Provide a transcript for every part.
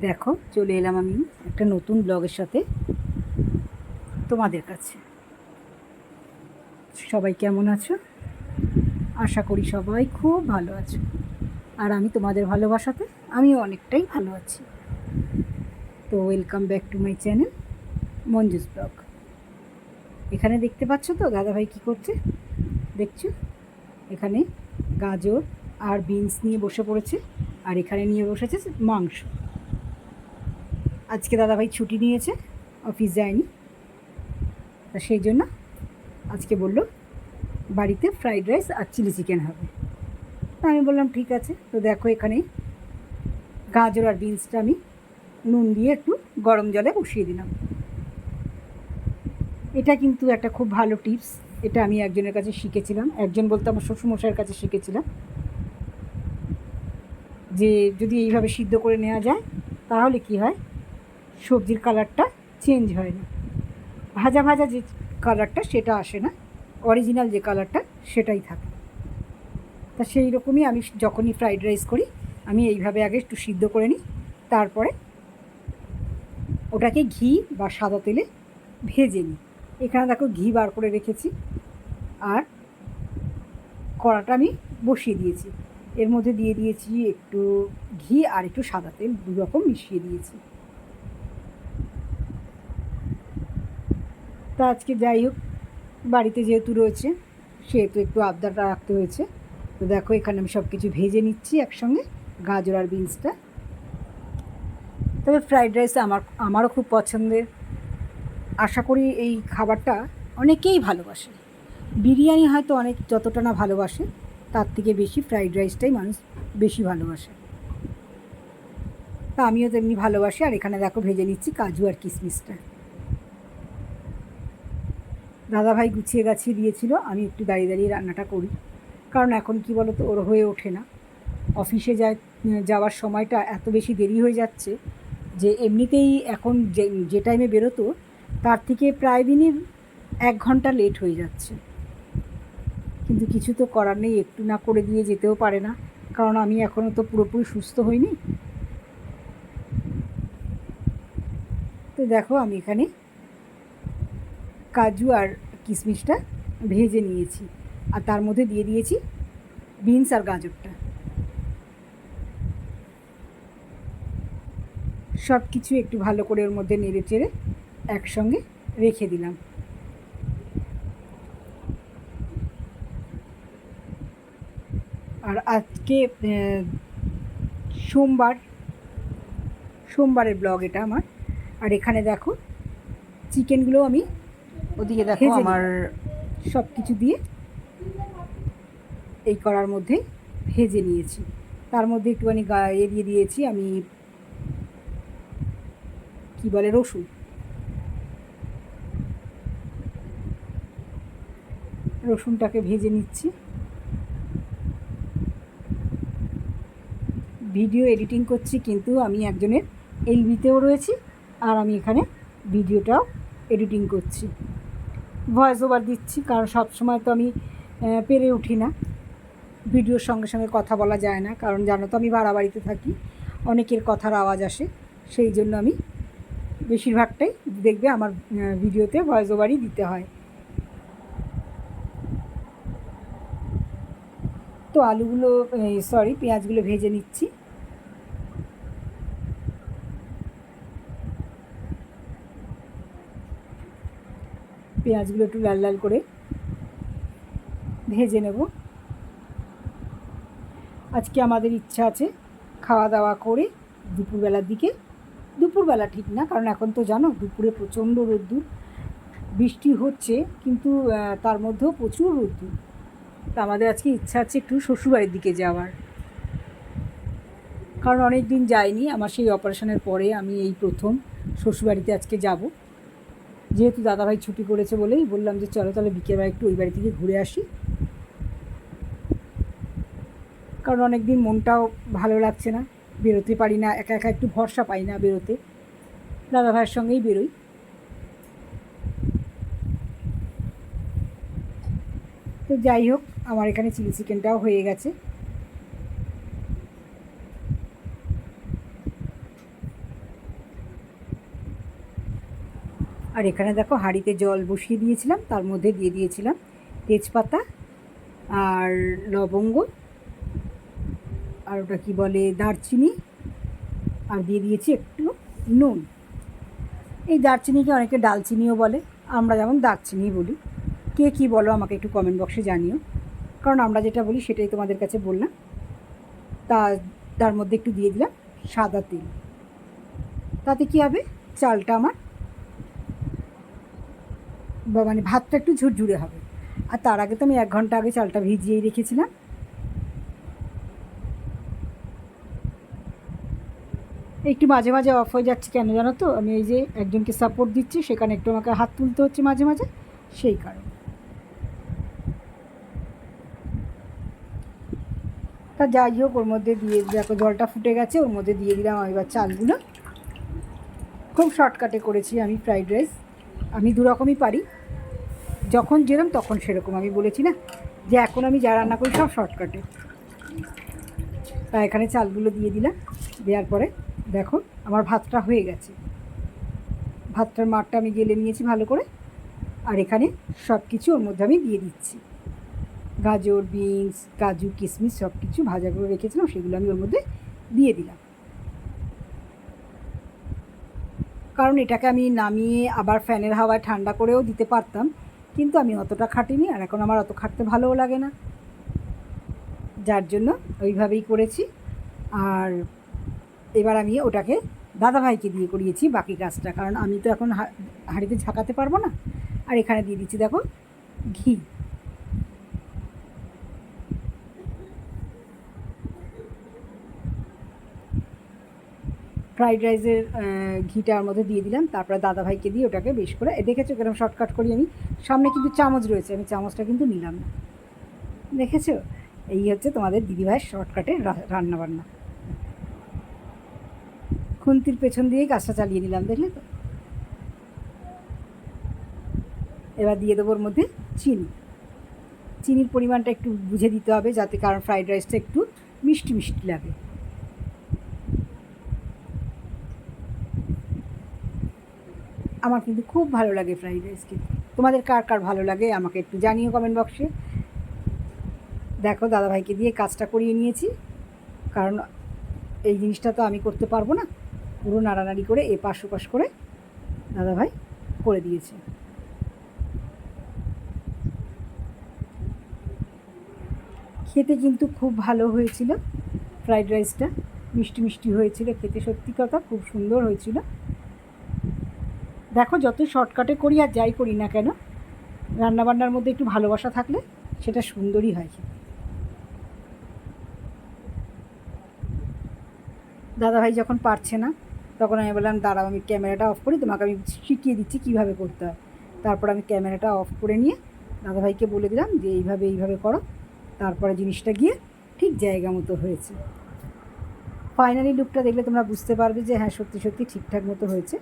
দেখো চলে এলাম আমি একটা নতুন ব্লগের সাথে তোমাদের কাছে। সবাই কেমন আছো? আশা করি সবাই খুব ভালো আছো, আর আমি তোমাদের ভালোবাসাতে আমিও অনেকটাই ভালো আছি। তো welcome back to my channel Manju's blog. এখানে দেখতে পাচ্ছ তো দাদাভাই কী করছে? দেখছো এখানে গাজর আর বিনস নিয়ে বসে পড়েছে, আর এখানে নিয়ে বসেছে মাংস। আজকে দাদাভাই ছুটি নিয়েছে, অফিস যায়নি, তা সেই জন্য আজকে বলল বাড়িতে ফ্রাইড রাইস আর চিলি চিকেন হবে। তা আমি বললাম ঠিক আছে। তো দেখো এখানে গাজর আর বিনসটা আমি নুন দিয়ে একটু গরম জলে বসিয়ে দিলাম। এটা কিন্তু একটা খুব ভালো টিপস। এটা আমি একজনের কাছে শিখেছিলাম, একজন বলতে আমার শ্বশুরমশাইয়ের কাছে শিখেছিলাম, যে যদি এইভাবে সিদ্ধ করে নেওয়া যায় তাহলে কি হয়, সবজির কালারটা চেঞ্জ হয় না, ভাজা ভাজা যে কালারটা সেটা আসে না, অরিজিনাল যে কালারটা সেটাই থাকে। তা সেই রকমই আমি যখনই ফ্রাইড রাইস করি আমি এইভাবে আগে একটু সিদ্ধ করে নিই, তারপরে ওটাকে ঘি বা সাদা তেলে ভেজে নিই। এখানে দেখো ঘি বার করে রেখেছি, আর কড়াটা আমি বসিয়ে দিয়েছি, এর মধ্যে দিয়ে দিয়েছি একটু ঘি আর একটু সাদা তেল, দু রকম মিশিয়ে দিয়েছি। তা আজকে যাই হোক, বাড়িতে যেহেতু রয়েছে সেহেতু একটু আবদারটা রাখতে হয়েছে। তো দেখো এখানে আমি সব কিছু ভেজে নিচ্ছি একসঙ্গে, গাজর আর বিনসটা। তবে ফ্রাইড রাইস আমারও খুব পছন্দের। আশা করি এই খাবারটা অনেকেই ভালোবাসে। বিরিয়ানি হয়তো অনেক যতটা না ভালোবাসে, তার থেকে বেশি ফ্রাইড রাইসটাই মানুষ বেশি ভালোবাসে। তা আমিও তেমনি ভালোবাসি। আর এখানে দেখো ভেজে নিচ্ছি কাজু আর কিশমিশটা। দাদাভাই গুছিয়ে গাছিয়ে দিয়েছিল, আমি একটু দাঁড়িয়ে দাঁড়িয়ে রান্নাটা করি, কারণ এখন কি বলো তো, ওর হয়ে ওঠে না। অফিসে যাওয়ার সময়টা এত বেশি দেরি হয়ে যাচ্ছে যে এমনিতেই এখন যে টাইমে বেরোতো তার থেকে প্রায় দিনই 1 ঘন্টা লেট হয়ে যাচ্ছে। কিন্তু কিছু তো করার নেই, একটু না করে দিয়ে যেতেও পারে না, কারণ আমি এখনও তো পুরোপুরি সুস্থ হইনি। তো দেখো আমি এখানে কাজু আর কিশমিশটা ভেজে নিয়েছি, আর তার মধ্যে দিয়ে দিয়েছি বিনস আর গাজরটা। সব কিছু একটু ভালো করে ওর মধ্যে নেড়ে চেড়ে একসঙ্গে রেখে দিলাম। আর আজকে সোমবারের ব্লগ এটা আমার। আর এখানে দেখো চিকেনগুলো আমি ওদিকে দেখো আমার সব কিছু দিয়ে এই কড়ার মধ্যে ভেজে নিয়েছি। তার মধ্যে একটুখানি দিয়ে দিয়েছি আমি কি বলে রসুন। রসুনটাকে ভেজে নিচ্ছি। ভিডিও এডিটিং করছি, কিন্তু আমি একজনের এলবিতেও রয়েছি, আর আমি এখানে ভিডিওটাও এডিটিং করছি, ভয়েস ওভার দিচ্ছি, কারণ সব সময় তো আমি পেরে উঠি না, ভিডিওর সঙ্গে সঙ্গে কথা বলা যায় না, কারণ জানো তো আমি ভাড়া বাড়িতে থাকি, অনেকের কথার আওয়াজ আসে, সেই জন্য আমি বেশিরভাগটাই দেখবে আমার ভিডিওতে ভয়েস ওভারই দিতে হয়। তো আলুগুলো পেঁয়াজগুলো ভেজে নিচ্ছি। পেঁয়াজগুলো একটু লাল লাল করে ভেজে নেব। আজকে আমাদের ইচ্ছা আছে খাওয়া দাওয়া করে দুপুরবেলার দিকে, দুপুরবেলা ঠিক না, কারণ এখন তো জানো দুপুরে প্রচণ্ড রোদ্দুর, বৃষ্টি হচ্ছে কিন্তু তার মধ্যেও প্রচুর রোদ্দুর। তা আমাদের আজকে ইচ্ছা আছে একটু শ্বশুরবাড়ির দিকে যাওয়ার, কারণ অনেক দিন যাইনি, আমার সেই অপারেশনের পরে আমি এই প্রথম শ্বশুরবাড়িতে আজকে যাব। যেহেতু দাদাভাই ছুটি করেছে বলেই বললাম যে চলো তাহলে বিকেলবেলা একটু ওই বাড়ি থেকে ঘুরে আসি, কারণ অনেক দিন মনটাও ভালো লাগছে না, বেরোতে পারি না, একা একা একটু ভরসা পাই না বেরোতে, দাদাভাইয়ের সঙ্গেই বেরোই। তো যাই হোক, আমার এখানে চিলি চিকেনটাও হয়ে গেছে। আর এখানে দেখো হাঁড়িতে জল বসিয়ে দিয়েছিলাম, তার মধ্যে দিয়ে দিয়েছিলাম তেজপাতা আর লবঙ্গ আর ওটা কী বলে দারচিনি, আর দিয়ে দিয়েছি একটু নুন। এই দারচিনিকে অনেকে ডালচিনিও বলে, আমরা যেমন দারচিনি বলি। কে কী বলো আমাকে একটু কমেন্ট বক্সে জানিও, কারণ আমরা যেটা বলি সেটাই তোমাদের কাছে বললাম। তার মধ্যে একটু দিয়ে দিলাম সাদা তেল। তাতে কী হবে, চালটা আমার মানে ভাতটা একটু ঝুরঝুরে হবে। আর তার আগে তো আমি 1 ঘন্টা আগে চালটা ভিজিয়েই রেখেছিলাম। একটু মাঝে মাঝে অফ হয়ে যাচ্ছে কেন জানো তো, আমি এই যে একজনকে সাপোর্ট দিচ্ছি, সেখানে একটু আমাকে হাত তুলতে হচ্ছে মাঝে মাঝে, সেই কারণে। তা যাই হোক, ওর মধ্যে দিয়ে দেখো জলটা ফুটে গেছে, ওর মধ্যে দিয়ে দিলাম এবার চালগুলো। খুব শর্টকাটে করেছি আমি ফ্রাইড রাইস। আমি দু রকমই পারি, যখন যেরকম তখন সেরকম। আমি বলেছি না যে এখন আমি যা রান্না করি সব শর্টকাটে। তা এখানে চালগুলো দিয়ে দিলাম, দেওয়ার পরে দেখো আমার ভাতটা হয়ে গেছে। ভাতটার মারটা আমি গেলে নিয়েছি ভালো করে। আর এখানে সব কিছু ওর মধ্যে আমি দিয়ে দিচ্ছি, গাজর, বিনস, কাজু, কিশমিশ সব কিছু ভাজা করে রেখেছিলাম, সেগুলো আমি ওর মধ্যে দিয়ে দিলাম। কারণ এটাকে আমি নামিয়ে আবার ফ্যানের হাওয়ায় ঠান্ডা করেও দিতে পারতাম, কিন্তু আমি অতটা খাটিনি, আর এখন আমার অত খাটতে ভালোও লাগে না, যার জন্য ওইভাবেই করেছি। আর এবার আমি ওটাকে দাদাভাইকে দিয়ে করিয়েছি বাকি কাজটা, কারণ আমি তো এখন হাঁড়িতে ঝাঁকাতে পারবো না। আর এখানে দিয়ে দিচ্ছি দেখো ঘি। ফ্রাইড রাইসের ঘিটার মধ্যে দিয়ে দিলাম, তারপরে দাদাভাইকে দিয়ে ওটাকে বেশ করে, দেখেছো কিরকম শর্টকাট করি আমি। সামনে কিন্তু চামচ রয়েছে, আমি চামচটা কিন্তু নিলাম না, দেখেছো? এই হচ্ছে তোমাদের দিদিভাইয়ের শর্টকাটের রান্নাবান্না। খুন্তির পেছন দিয়েই কাজটা চালিয়ে নিলাম, দেখলে তো। এবার দিয়ে দেবো ওর মধ্যে চিনি। চিনির পরিমাণটা একটু বুঝে দিতে হবে, যাতে কারণ ফ্রাইড রাইসটা একটু মিষ্টি মিষ্টি লাগে। আমার কিন্তু খুব ভালো লাগে ফ্রাইড রাইস খেতে। তোমাদের কার কার ভালো লাগে আমাকে একটু জানিও কমেন্ট বক্সে। দেখো দাদাভাইকে দিয়ে কাজটা করিয়ে নিয়েছি, কারণ এই জিনিসটা তো আমি করতে পারবো না। পুরো নাড়ানাড়ি করে এপাশ ওপাশ করে দাদাভাই করে দিয়েছে। খেতে কিন্তু খুব ভালো হয়েছিল ফ্রাইড রাইসটা, মিষ্টি মিষ্টি হয়েছিল খেতে, সত্যি কথা খুব সুন্দর হয়েছিল। দেখো যতই শর্টকাটে করি আর যাই করি না কেন, রান্নাবান্নার মধ্যে একটু ভালোবাসা থাকলে সেটা সুন্দরই হয় খেতে। দাদাভাই যখন পারছে না, তখন আমি বললাম দাঁড়াও আমি ক্যামেরাটা অফ করি, তোমাকে আমি শিখিয়ে দিচ্ছি কীভাবে করতে হয়। তারপর আমি ক্যামেরাটা অফ করে নিয়ে দাদাভাইকে বলে দিলাম যে এইভাবে এইভাবে করো, তারপরে জিনিসটা গিয়ে ঠিক জায়গা মতো হয়েছে। ফাইনালি লুকটা দেখলে তোমরা বুঝতে পারবে যে হ্যাঁ সত্যি সত্যি ঠিকঠাক মতো হয়েছে।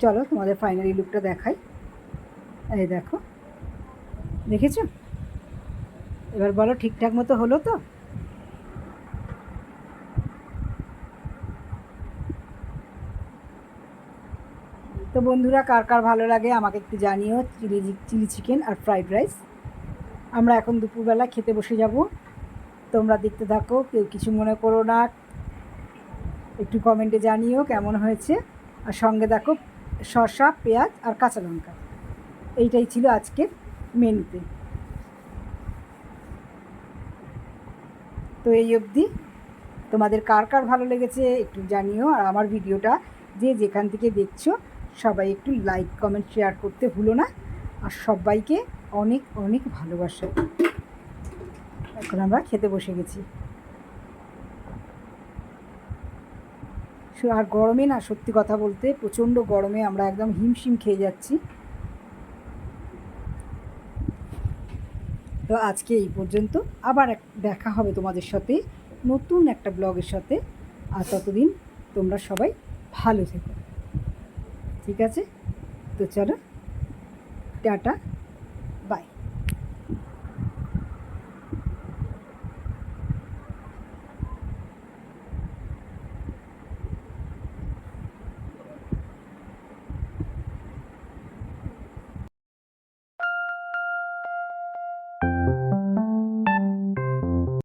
চলো তোমাদের ফাইনালি লুকটা দেখাই। এই দেখো, দেখেছো? এবার বলো ঠিকঠাক মতো হলো তো? তো বন্ধুরা, কার কার ভালো লাগে আমাকে একটু জানিও চিলি চিকেন আর ফ্রাইড রাইস। আমরা এখন দুপুরবেলা খেতে বসে যাব, তোমরা দেখতে থাকো, কেউ কিছু মনে করো না, একটু কমেন্টে জানিও কেমন হয়েছে। আর সঙ্গে দেখো শসা, পেঁয়াজ আর কাঁচা লঙ্কা, এইটাই ছিল আজকের মেনুতে। তো এই অবধি তোমাদের কার কার ভালো লেগেছে একটু জানিও। আর আমার ভিডিওটা যে যেখান থেকে দেখছো সবাই একটু লাইক, কমেন্ট, শেয়ার করতে ভুলো না। আর সবাইকে অনেক অনেক ভালোবাসা। এখন আমরা খেতে বসে গেছি। আর গরমে না, সত্যি কথা বলতে প্রচণ্ড গরমে আমরা একদম হিমশিম খেয়ে যাচ্ছি। তো আজকে এই পর্যন্ত, আবার দেখা হবে তোমাদের সাথে নতুন একটা ব্লগের সাথে। আর ততদিন তোমরা সবাই ভালো থেকো, ঠিক আছে? তো চলো, টাটা।